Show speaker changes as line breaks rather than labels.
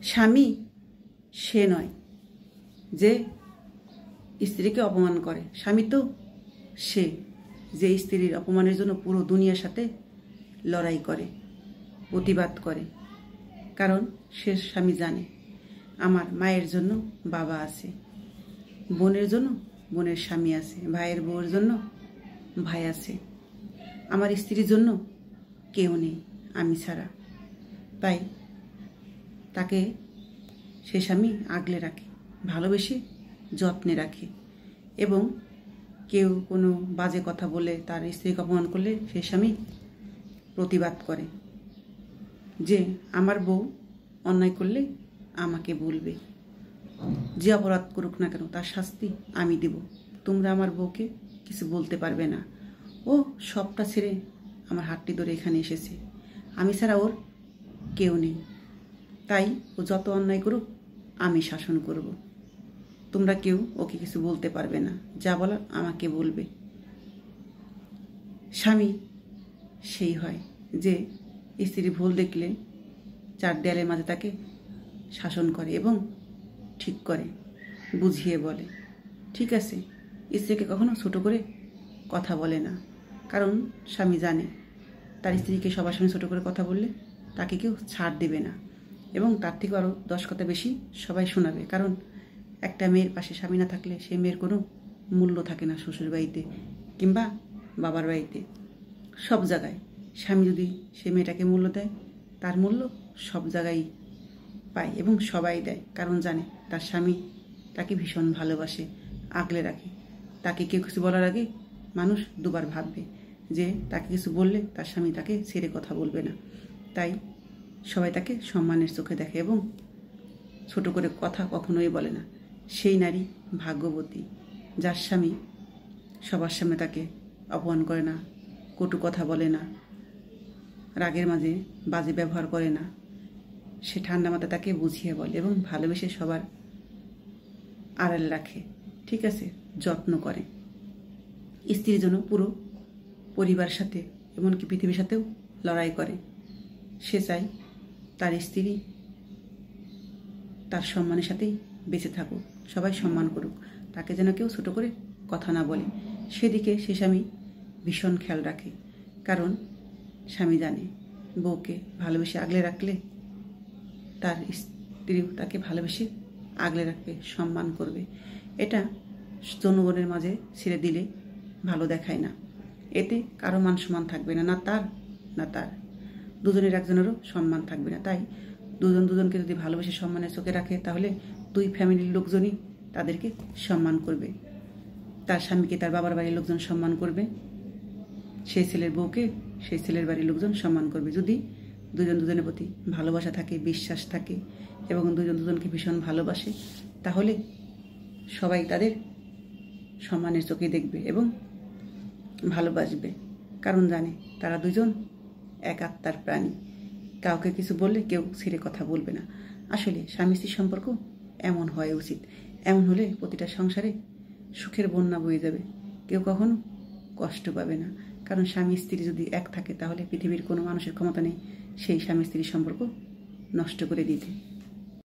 স্বামী সে নয় যে স্ত্রীকে অপমান করে। স্বামী তো সে যে স্ত্রীর অপমানের জন্য পুরো দুনিয়ার সাথে লড়াই করে, প্রতিবাদ করে। কারণ সে স্বামী জানে আমার মায়ের জন্য বাবা আছে, বোনের জন্য বোনের স্বামী আছে, ভাইয়ের বউর জন্য ভাই আছে, আমার স্ত্রীর জন্য কেউ নেই আমি ছাড়া। তাই তাকে সে স্বামী আগলে রাখে, ভালোবেসে যত্নে রাখে। এবং কেউ কোনো বাজে কথা বলে তার স্ত্রীকে অপমান করলে সে স্বামী প্রতিবাদ করে যে আমার বউ অন্যায় করলে আমাকে বলবে, যে অপরাধ করুক না কেন তার শাস্তি আমি দেব, তোমরা আমার বউকে কিছু বলতে পারবে না। ও সবটা ছেড়ে আমার হাতটি ধরে এখানে এসেছে, আমি ছাড়া ওর কেউ নেই। তাই ও যত অন্যায় করুক আমি শাসন করব, তোমরা কেউ ওকে কিছু বলতে পারবে না, যা বলার আমাকে বলবে। স্বামী সেই হয় যে স্ত্রী ভুল দেখলে চার দেয়ালের মাঝে তাকে শাসন করে এবং ঠিক করে, বুঝিয়ে বলে। ঠিক আছে, স্ত্রীকে কখনো ছোট করে কথা বলে না, কারণ স্বামী জানে তার স্ত্রীকে সবার সামনে ছোট করে কথা বললে তাকে কেউ ছাড় দেবে না, এবং তার থেকে আরও 10 কথা বেশি সবাই শোনাবে। কারণ একটা মেয়ের পাশে স্বামী না থাকলে সেই মেয়ের কোনো মূল্য থাকে না, শ্বশুর বাড়িতে কিংবা বাবার বাড়িতে, সব জায়গায়। স্বামী যদি সে মেয়েটাকে মূল্য দেয়, তার মূল্য সব জায়গায় পায় এবং সবাই দেয়। কারণ জানে তার স্বামী তাকে ভীষণ ভালোবাসে, আগলে রাখে। তাকে কেউ কিছু বলার আগে মানুষ দুবার ভাববে যে তাকে কিছু বললে তার স্বামী তাকে ছেড়ে কথা বলবে না। তাই সবাই তাকে সম্মানের চোখে দেখে এবং ছোট করে কথা কখনোই বলে না। সেই নারী ভাগ্যবতী যার স্বামী সবার সামনে তাকে অপমান করে না, কটু কথা বলে না, রাগের মাঝে বাজে ব্যবহার করে না। সে ঠান্ডা মাথায় তাকে বুঝিয়ে বলে এবং ভালোবেসে সবার আড়াল রাখে, ঠিক আছে, যত্ন করে। স্ত্রীর জন্য পুরো পরিবারের সাথে এমনকি পৃথিবীর সাথেও লড়াই করে। সে চায় তার স্ত্রী তার সম্মানের সাথেই বেঁচে থাকুক, সবাই সম্মান করুক, তাকে যেন কেউ ছোট করে কথা না বলে। সেদিকে সে স্বামী ভীষণ খেয়াল রাখে, কারণ স্বামী জানে বউকে ভালোবেসে আগলে রাখলে তার স্ত্রীও তাকে ভালোবেসে আগলে রাখবে, সম্মান করবে। এটা জনগণের মাঝে ছেড়ে দিলে ভালো দেখায় না, এতে কারো মান সম্মান থাকবে না, না তার না তার, দুজনের একজনেরও সম্মান থাকবে না। তাই দুজন দুজনকে যদি ভালোবেসে সম্মানের চোখে রাখে, তাহলে দুই ফ্যামিলির লোকজনই তাদেরকে সম্মান করবে। তার স্বামীকে তার বাবার বাড়ির লোকজন সম্মান করবে, সেই ছেলের বউকে সেই ছেলের বাড়ির লোকজন সম্মান করবে। যদি দুজন দুজনের প্রতি ভালোবাসা থাকে, বিশ্বাস থাকে এবং দুজন দুজনকে ভীষণ ভালোবাসে, তাহলে সবাই তাদের সম্মানের চোখে দেখবে এবং ভালোবাসবে। কারণ জানে তারা দুজন এক আত্মার প্রাণী, কাউকে কিছু বললে কেউ ছেড়ে কথা বলবে না। আসলে স্বামী স্ত্রীর সম্পর্ক এমন হওয়া উচিত, এমন হলে প্রতিটা সংসারে সুখের বন্যা বয়ে যাবে, কেউ কখনো কষ্ট পাবে না। কারণ স্বামী স্ত্রী যদি এক থাকে, তাহলে পৃথিবীর কোনো মানুষের ক্ষমতা নেই সেই স্বামী স্ত্রীর সম্পর্ক নষ্ট করে দিতে।